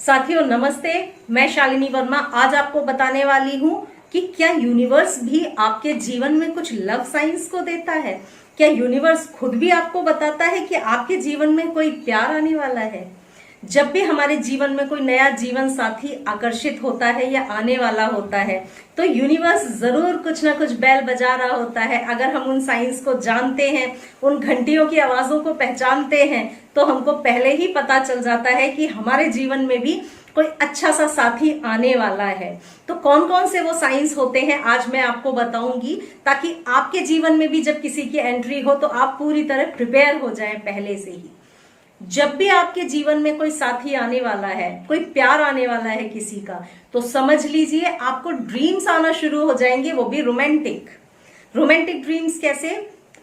साथियों नमस्ते, मैं शालिनी वर्मा आज आपको बताने वाली हूँ कि क्या यूनिवर्स भी आपके जीवन में कुछ लव साइंस को देता है। क्या यूनिवर्स खुद भी आपको बताता है कि आपके जीवन में कोई प्यार आने वाला है। जब भी हमारे जीवन में कोई नया जीवन साथी आकर्षित होता है या आने वाला होता है तो यूनिवर्स जरूर कुछ ना कुछ बेल बजा रहा होता है। अगर हम उन साइंस को जानते हैं, उन घंटियों की आवाजों को पहचानते हैं तो हमको पहले ही पता चल जाता है कि हमारे जीवन में भी कोई अच्छा सा साथी आने वाला है। तो कौन कौन से वो साइंस होते हैं आज मैं आपको बताऊंगी, ताकि आपके जीवन में भी जब किसी की एंट्री हो तो आप पूरी तरह प्रिपेयर हो जाएं पहले से ही। जब भी आपके जीवन में कोई साथी आने वाला है, कोई प्यार आने वाला है किसी का, तो समझ लीजिए आपको ड्रीम्स आना शुरू हो जाएंगे, वो भी रोमांटिक। रोमांटिक ड्रीम्स कैसे?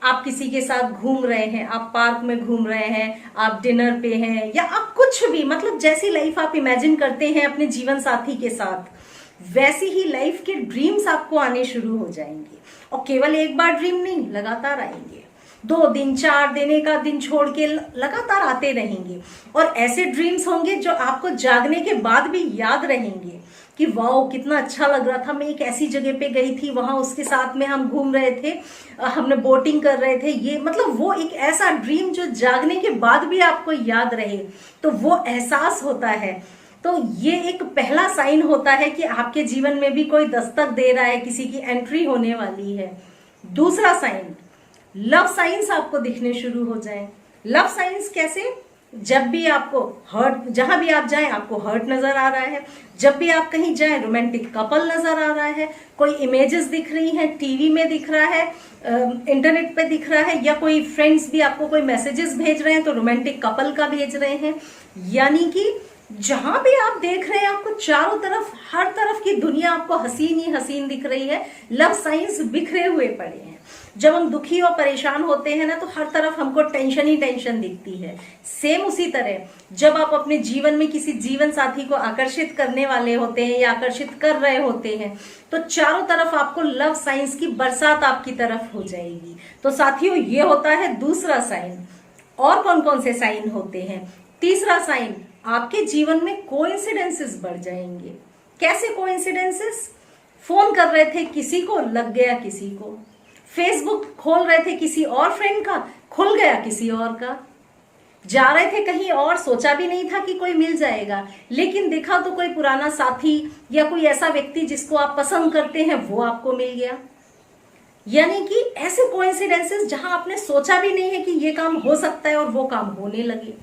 आप किसी के साथ घूम रहे हैं, आप पार्क में घूम रहे हैं, आप डिनर पे हैं, या आप कुछ भी, मतलब जैसी लाइफ आप इमेजिन करते हैं अपने जीवन साथी के साथ, वैसी ही लाइफ के ड्रीम्स आपको आने शुरू हो जाएंगे। और केवल एक बार ड्रीम नहीं, लगातार आएंगे। 2 दिन, 4 दिन, एक आध दिन छोड़ के लगातार आते रहेंगे। और ऐसे ड्रीम्स होंगे जो आपको जागने के बाद भी याद रहेंगे कि वाओ कितना अच्छा लग रहा था, मैं एक ऐसी जगह पे गई थी, वहां उसके साथ में हम घूम रहे थे, हमने बोटिंग कर रहे थे। ये मतलब वो एक ऐसा ड्रीम जो जागने के बाद भी आपको याद रहे, तो वो एहसास होता है। तो ये एक पहला साइन होता है कि आपके जीवन में भी कोई दस्तक दे रहा है, किसी की एंट्री होने वाली है। दूसरा साइन, लव साइंस आपको दिखने शुरू हो जाए। लव साइंस कैसे? जब भी आपको हर्ट, जहां भी आप जाएं आपको हर्ट नजर आ रहा है, जब भी आप कहीं जाएं रोमांटिक कपल नजर आ रहा है, कोई इमेजेस दिख रही हैं, टीवी में दिख रहा है, इंटरनेट पे दिख रहा है, या कोई फ्रेंड्स भी आपको कोई मैसेजेस भेज रहे हैं तो रोमांटिक कपल का भेज रहे हैं। यानी कि जहां भी आप देख रहे हैं आपको चारों तरफ, हर तरफ की दुनिया आपको हसीन ही हसीन दिख रही है। लव साइंस बिखरे हुए पड़े हैं। जब हम दुखी और परेशान होते हैं ना तो हर तरफ हमको टेंशन ही टेंशन दिखती है। सेम उसी तरह जब आप अपने जीवन में किसी जीवन साथी को आकर्षित करने वाले होते हैं या आकर्षित कर रहे होते हैं तो चारों तरफ आपको लव साइंस की बरसात आपकी तरफ हो जाएगी। तो साथियों ये होता है दूसरा साइन। और कौन कौन से साइन होते हैं? तीसरा साइन, आपके जीवन में कोइंसिडेंसेस बढ़ जाएंगे। कैसे कोइंसिडेंसेस? फोन कर रहे थे किसी को, लग गया किसी को। फेसबुक खोल रहे थे किसी और फ्रेंड का, खुल गया किसी और का। जा रहे थे कहीं और, सोचा भी नहीं था कि कोई मिल जाएगा, लेकिन देखा तो कोई पुराना साथी या कोई ऐसा व्यक्ति जिसको आप पसंद करते हैं वो आपको मिल गया। यानी कि ऐसे कोइंसिडेंसेस जहां आपने सोचा भी नहीं है कि ये काम हो सकता है और वो काम होने लगे।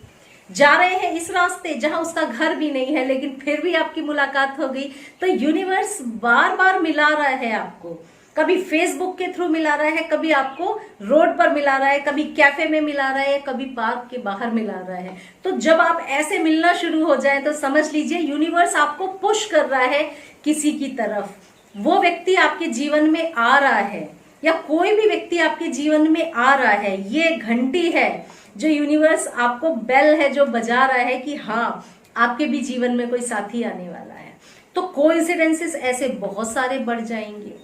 जा रहे हैं इस रास्ते जहां उसका घर भी नहीं है, लेकिन फिर भी आपकी मुलाकात हो गई। तो यूनिवर्स बार बार मिला रहा है आपको। कभी फेसबुक के थ्रू मिला रहा है, कभी आपको रोड पर मिला रहा है, कभी कैफे में मिला रहा है, कभी पार्क के बाहर मिला रहा है। तो जब आप ऐसे मिलना शुरू हो जाए तो समझ लीजिए यूनिवर्स आपको पुश कर रहा है किसी की तरफ। वो व्यक्ति आपके जीवन में आ रहा है, या कोई भी व्यक्ति आपके जीवन में आ रहा है। ये घंटी है जो यूनिवर्स आपको, बेल है जो बजा रहा है कि हाँ आपके भी जीवन में कोई साथी आने वाला है। तो कोइंसिडेंसेस ऐसे बहुत सारे बढ़ जाएंगे।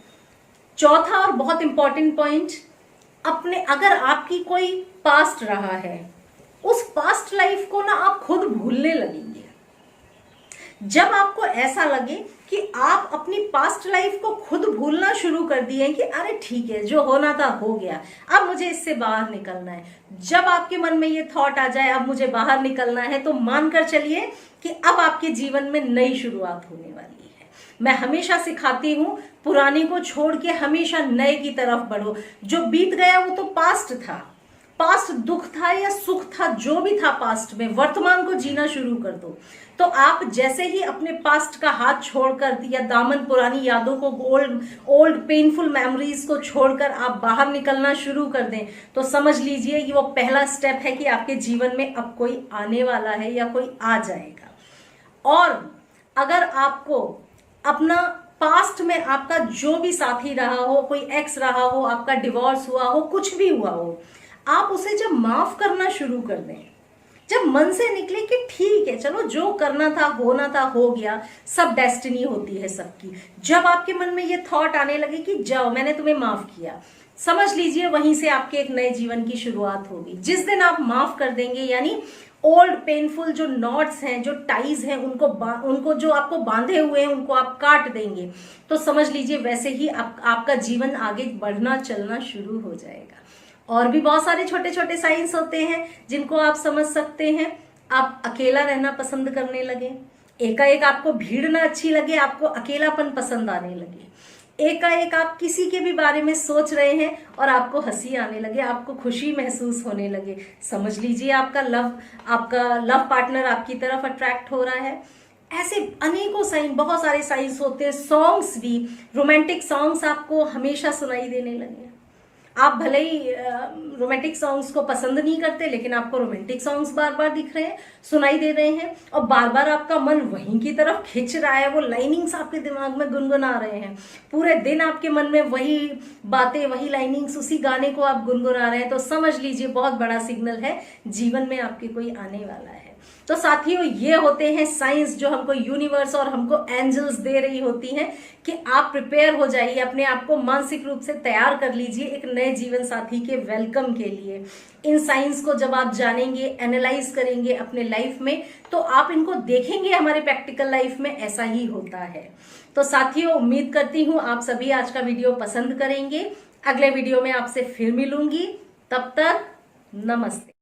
चौथा और बहुत इंपॉर्टेंट पॉइंट, अपने, अगर आपकी कोई पास्ट रहा है उस पास्ट लाइफ को ना आप खुद भूलने लगेंगे। जब आपको ऐसा लगे कि आप अपनी पास्ट लाइफ को खुद भूलना शुरू कर दिए कि अरे ठीक है जो होना था हो गया, अब मुझे इससे बाहर निकलना है, जब आपके मन में ये थॉट आ जाए अब मुझे बाहर निकलना है, तो मानकर चलिए कि अब आपके जीवन में नई शुरुआत होने वाली है। मैं हमेशा सिखाती हूं पुराने को छोड़ के हमेशा नए की तरफ बढ़ो। जो बीत गया वो तो पास्ट था, पास्ट दुख था या सुख था, जो भी था पास्ट में, वर्तमान को जीना शुरू कर दो। तो आप जैसे ही अपने पास्ट का हाथ छोड़कर या दामन, पुरानी यादों को, ओल्ड पेनफुल मेमोरीज को छोड़कर आप बाहर निकलना शुरू कर दें, तो समझ लीजिए कि वो पहला स्टेप है कि आपके जीवन में अब कोई आने वाला है या कोई आ जाएगा। और अगर आपको अपना पास्ट में आपका जो भी साथी रहा हो, कोई एक्स रहा हो, आपका डिवोर्स हुआ हो, कुछ भी हुआ हो, आप उसे जब माफ करना शुरू कर दें, जब मन से निकले कि ठीक है चलो जो करना था होना था हो गया, सब डेस्टिनी होती है सबकी, जब आपके मन में ये थॉट आने लगे कि जाओ मैंने तुम्हें माफ किया, समझ लीजिए वहीं से आपके एक नए जीवन की शुरुआत होगी। जिस दिन आप माफ कर देंगे, यानी ओल्ड पेनफुल जो नॉट्स हैं, जो टाइज हैं, उनको जो आपको बांधे हुए हैं उनको आप काट देंगे, तो समझ लीजिए वैसे ही आपका जीवन आगे बढ़ना चलना शुरू हो जाएगा। और भी बहुत सारे छोटे छोटे साइंस होते हैं जिनको आप समझ सकते हैं। आप अकेला रहना पसंद करने लगे, एकाएक आपको भीड़ ना अच्छी लगे, आपको अकेलापन पसंद आने लगे, एकाएक आप किसी के भी बारे में सोच रहे हैं और आपको हंसी आने लगे, आपको खुशी महसूस होने लगे, समझ लीजिए आपका लव पार्टनर आपकी तरफ अट्रैक्ट हो रहा है। ऐसे अनेकों साइन, बहुत सारे साइंस होते हैं। सॉन्ग्स भी, रोमांटिक सॉन्ग्स आपको हमेशा सुनाई देने लगे। आप भले ही रोमांटिक सॉन्ग्स को पसंद नहीं करते, लेकिन आपको रोमांटिक सॉन्ग्स बार बार दिख रहे हैं, सुनाई दे रहे हैं, और बार बार आपका मन वहीं की तरफ खिंच रहा है, वो लाइनिंग्स आपके दिमाग में गुनगुना रहे हैं, पूरे दिन आपके मन में वही बातें, वही लाइनिंग्स, उसी गाने को आप गुनगुना रहे हैं, तो समझ लीजिए बहुत बड़ा सिग्नल है, जीवन में आपके कोई आने वाला है। तो साथियों, ये होते हैं साइंस जो हमको यूनिवर्स और हमको एंजल्स दे रही होती हैं कि आप प्रिपेयर हो जाइए, अपने आप को मानसिक रूप से तैयार कर लीजिए एक नए जीवन साथी के वेलकम के लिए। इन साइंस को जब आप जानेंगे, एनालाइज करेंगे अपने लाइफ में, तो आप इनको देखेंगे हमारे प्रैक्टिकल लाइफ में ऐसा ही होता है। तो साथियों, उम्मीद करती हूँ आप सभी आज का वीडियो पसंद करेंगे। अगले वीडियो में आपसे फिर मिलूंगी, तब तक नमस्ते।